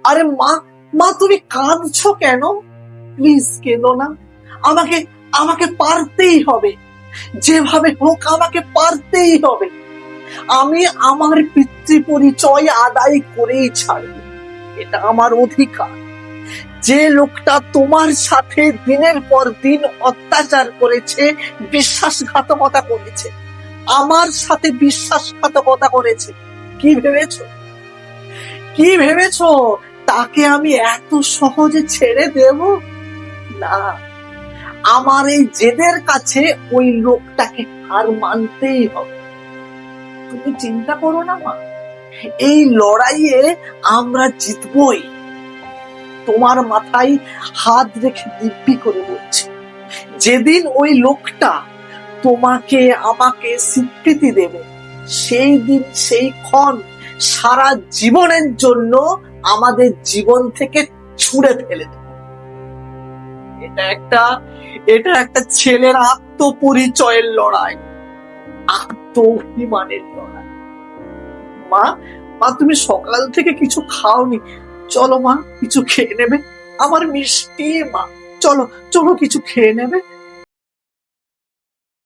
আরে মা, মা তুমি কাঁদছো কেন? প্লিজ কেঁদো না। আমাকে আমাকে পারতেই হবে, যেভাবে হোক আমাকে পারতেই হবে। আমি আমার পিতৃ পরিচয় আদায় করেই ছাড়ব, এটা আমার অধিকার। যে লোকটা তোমার সাথে দিনের পর দিন অত্যাচার করেছে, বিশ্বাসঘাতকতা করেছে, আমার সাথে বিশ্বাসঘাতকতা করেছে, কি ভেবেছো? কি ভেবেছো তাকে আমি এত সহজে ছেড়ে দেব? না, আমার এই জেদের কাছে ওই লোকটাকে হার মানতেই হবে। তুমি চিন্তা করো না মা, এই লড়াইয়ে আমরা জিতবই। তোমার মাথায় হাত রেখে দিব্যি করে বলছি, যেদিন ওই লোকটা তোমাকে আমাকে স্বীকৃতি দেবে, সেই দিন সেই ক্ষণ সারা জীবনের জন্য আমাদের জীবন থেকে ছুঁড়ে ফেলে দেবে। এটা একটা ছেলের আত্মপরিচয়ের লড়াই, আত্মঅভিমানের লড়াই। মা, মা তুমি সকাল থেকে কিছু খাওনি, চলো মা কিছু খেয়ে নেবে। আমার মিষ্টি মা, চলো চলো কিছু খেয়ে নেবে।